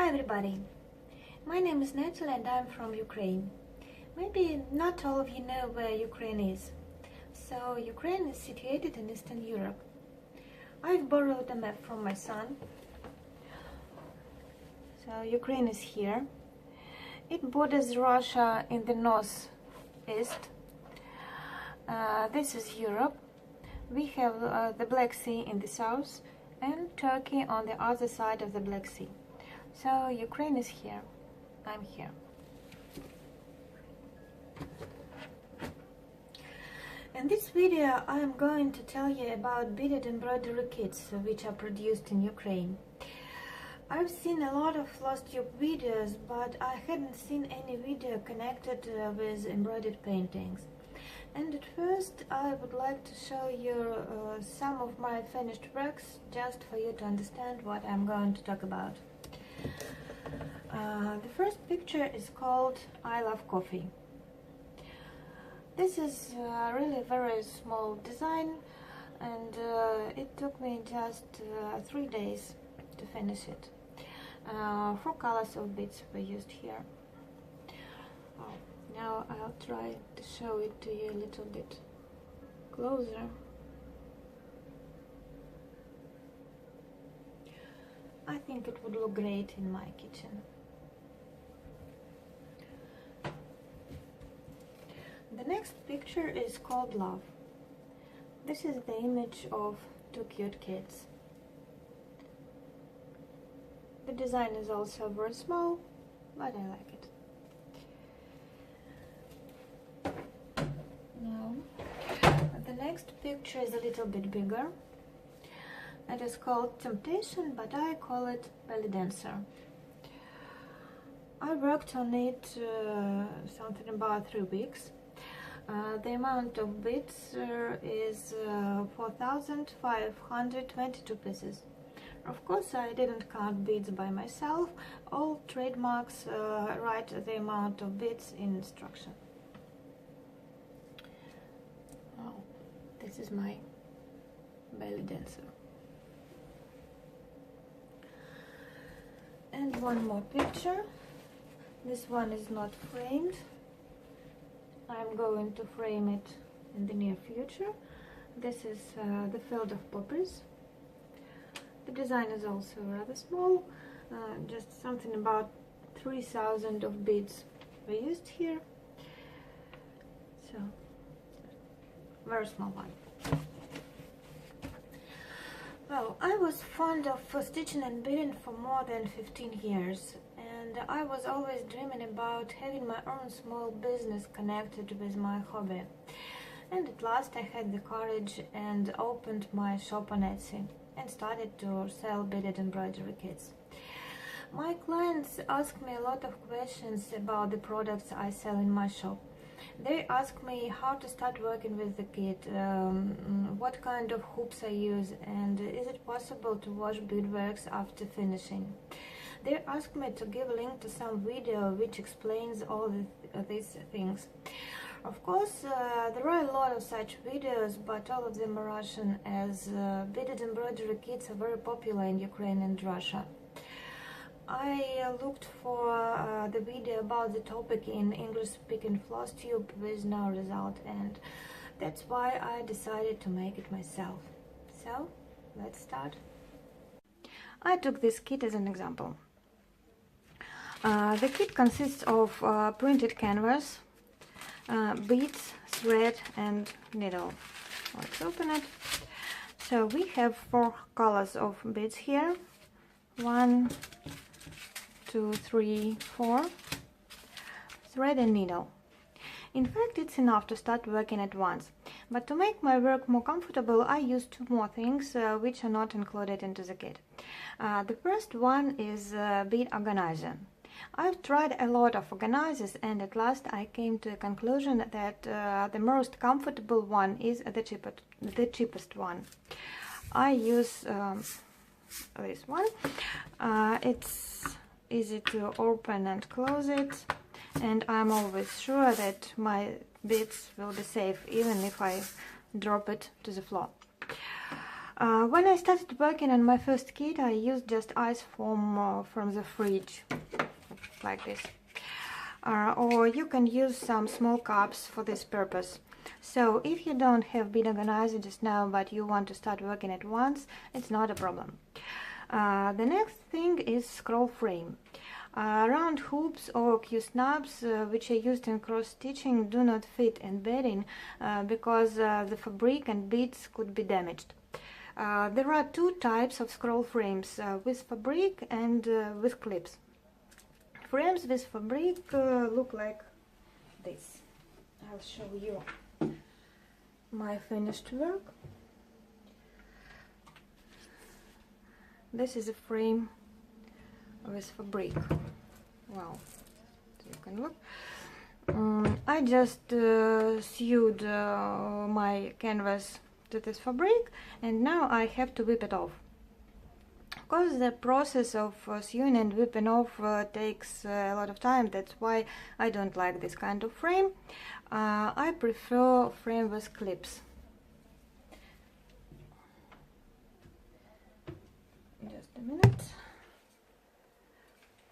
Hi everybody, my name is Natalie and I'm from Ukraine. Maybe not all of you know where Ukraine is. So Ukraine is situated in Eastern Europe. I've borrowed a map from my son. So Ukraine is here. It borders Russia in the northeast. This is Europe. We have the Black Sea in the south and Turkey on the other side of the Black Sea. So Ukraine is here. I'm here. In this video I am going to tell you about beaded embroidery kits which are produced in Ukraine. I've seen a lot of Flosstube videos, but I hadn't seen any video connected with embroidered paintings. And at first I would like to show you some of my finished works just for you to understand what I'm going to talk about. The first picture is called I Love Coffee. This is really a very small design, and it took me just 3 days to finish it. 4 colors of beads were used here. Now I'll try to show it to you a little bit closer. I think it would look great in my kitchen. The next picture is called Love. This is the image of 2 cute kids. The design is also very small, but I like it. Now, the next picture is a little bit bigger. It is called Temptation, but I call it Belly Dancer. I worked on it something about 3 weeks. The amount of beads is 4,522 pieces. Of course, I didn't count beads by myself. All trademarks write the amount of beads in instruction. Oh, this is my belly dancer. And one more picture. This one is not framed. I'm going to frame it in the near future. This is the field of poppies. The design is also rather small, just something about 3,000 of beads were used here. So, very small one. Well, I was fond of stitching and beading for more than 15 years, and I was always dreaming about having my own small business connected with my hobby. And at last I had the courage and opened my shop on Etsy and started to sell beaded embroidery kits. My clients ask me a lot of questions about the products I sell in my shop. They ask me how to start working with the kit, what kind of hoops I use, and is it possible to wash beadworks after finishing. They ask me to give a link to some video which explains all these things. Of course, there are a lot of such videos, but all of them are Russian, as beaded embroidery kits are very popular in Ukraine and Russia. I looked for the video about the topic in English-speaking Flosstube with no result, and that's why I decided to make it myself. So, let's start. I took this kit as an example. The kit consists of printed canvas, beads, thread and needle. Let's open it. So we have 4 colors of beads here. 1, 2, 3, 4. Thread and needle. In fact, it's enough to start working at once. But to make my work more comfortable, I use 2 more things which are not included into the kit. The first one is bead organizer. I've tried a lot of organizers, and at last I came to a conclusion that the most comfortable one is the cheapest one. I use this one. It's easy to open and close it, and I'm always sure that my beads will be safe even if I drop it to the floor. When I started working on my first kit, I used just ice from the fridge, like this. Or you can use some small cups for this purpose. So if you don't have bead organizer just now, but you want to start working at once, it's not a problem. The next thing is scroll frame. Round hoops or Q-snubs, which are used in cross stitching, do not fit in beading because the fabric and beads could be damaged. There are two types of scroll frames, with fabric and with clips. Frames with fabric look like this. I'll show you my finished work. This is a frame with fabric. Well, you can look. I just sewed my canvas to this fabric, and now I have to whip it off. Of course, the process of sewing and whipping off takes a lot of time. That's why I don't like this kind of frame. I prefer frame with clips. Just a minute.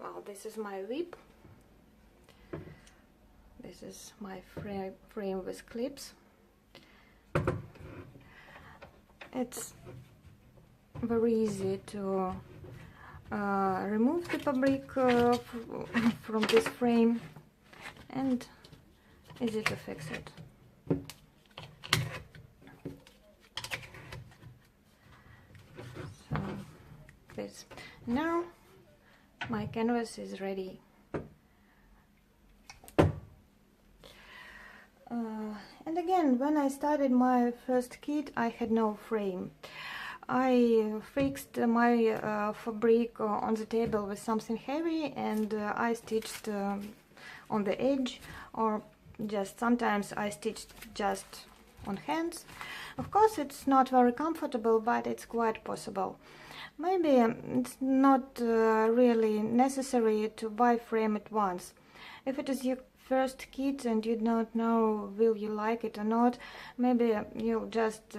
Well, this is my whip. This is my frame with clips. It's very easy to remove the fabric from this frame, and easy to fix it. So this. Now my canvas is ready. And again, when I started my first kit, I had no frame. I fixed my fabric on the table with something heavy, and I stitched on the edge, or just sometimes I stitched just on hands. Of course, it's not very comfortable, but it's quite possible. Maybe it's not really necessary to buy frame at once. If it is your first kit and you don't know will you like it or not, maybe you'll just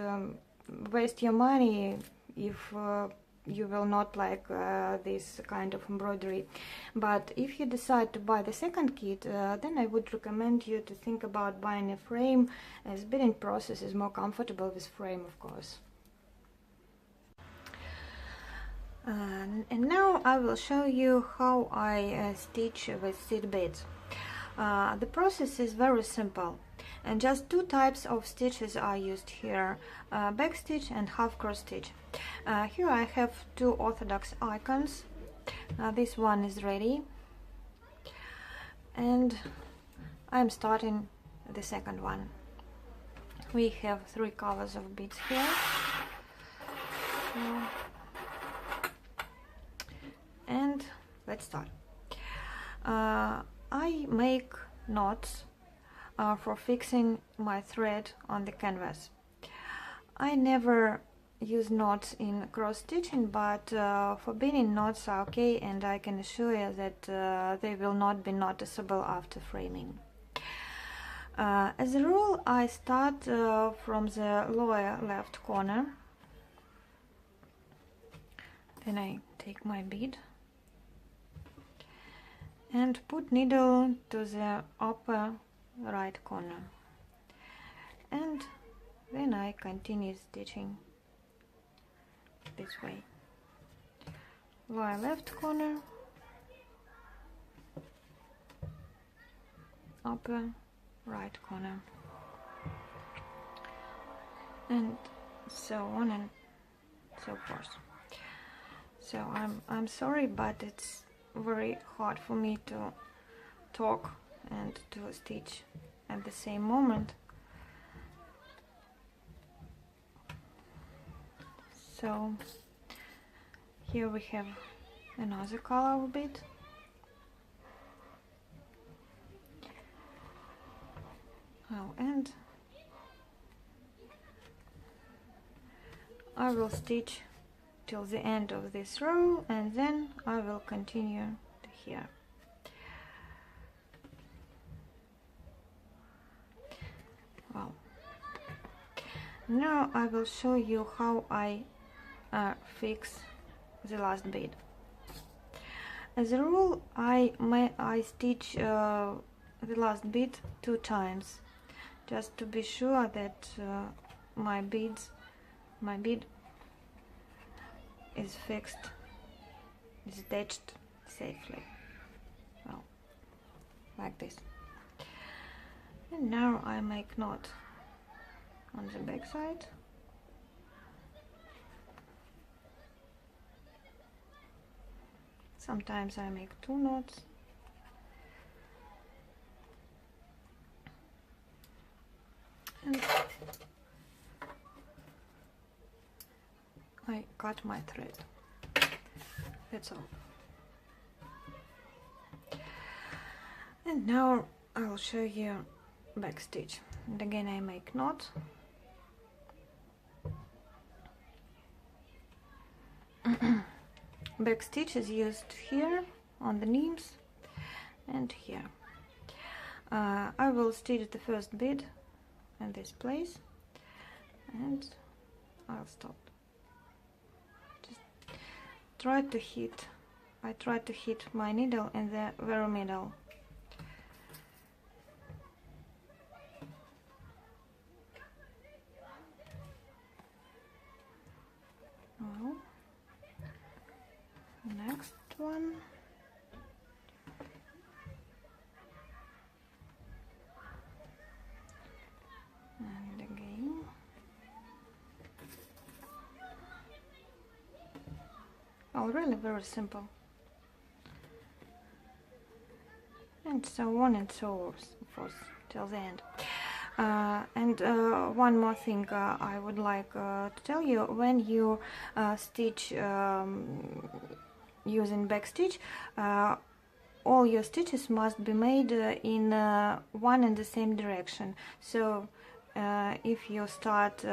waste your money if you will not like this kind of embroidery. But if you decide to buy the second kit, then I would recommend you to think about buying a frame, as beading process is more comfortable with frame, of course. And now I will show you how I stitch with seed beads. The process is very simple, and just two types of stitches are used here, back stitch and half cross stitch. Here I have two orthodox icons. This one is ready, and I'm starting the second one. We have 3 covers of beads here. And let's start. I make knots for fixing my thread on the canvas. I never use knots in cross stitching, but for beading, knots are okay, and I can assure you that they will not be noticeable after framing. As a rule, I start from the lower left corner. Then I take my bead and put needle to the upper right corner, and then I continue stitching this way. Lower left corner, upper right corner, and so on and so forth. So I'm sorry, but it's very hard for me to talk and to stitch at the same moment. So here we have another color of bead. And I will stitch till the end of this row, and then I will continue to here. Well, now I will show you how I fix the last bead. As a rule, I stitch the last bead 2 times, just to be sure that my bead is fixed, is attached safely. Well, like this. And now I make knot on the back side. Sometimes I make 2 knots. And I cut my thread. That's all. And now I will show you back stitch. And again I make knot. Back stitch is used here on the knees and here. I will stitch the first bead in this place and I'll stop. Just try to hit. I try to hit my needle in the very middle. Well, next one. And again. Oh, really very simple. And so on and so forth till the end. And one more thing I would like to tell you: when you stitch using back stitch, all your stitches must be made in one and the same direction. So if you start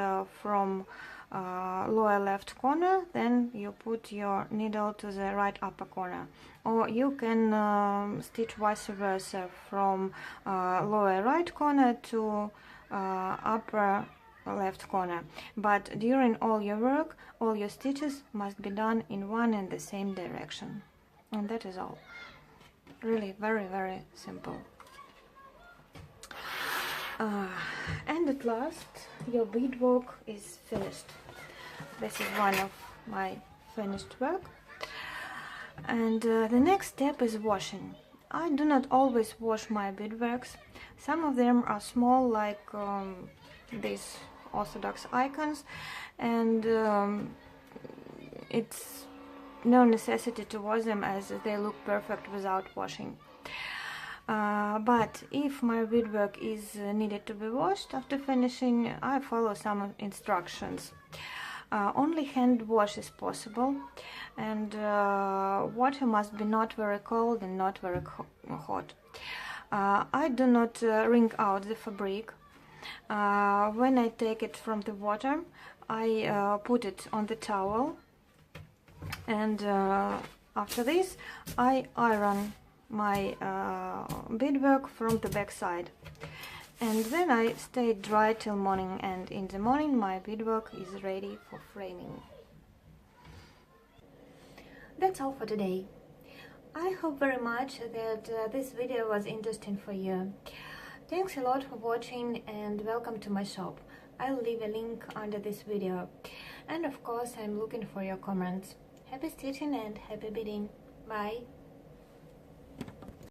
from lower left corner, then you put your needle to the right upper corner, or you can stitch vice versa, from lower right corner to upper left corner. But during all your work, all your stitches must be done in one and the same direction, and that is all. Really very, very simple. And at last, your beadwork is finished. This is one of my finished work. And the next step is washing. I do not always wash my beadworks. Some of them are small, like these orthodox icons, and it's no necessity to wash them, as they look perfect without washing. But if my beadwork is needed to be washed after finishing, I follow some instructions. Only hand wash is possible, and water must be not very cold and not very hot. I do not wring out the fabric. When I take it from the water, I put it on the towel, and after this I iron my beadwork from the back side, and then I stay dry till morning, and in the morning my beadwork is ready for framing. That's all for today. I hope very much that this video was interesting for you. Thanks a lot for watching, and welcome to my shop. I'll leave a link under this video, and of course I'm looking for your comments. Happy stitching and happy beading. Bye!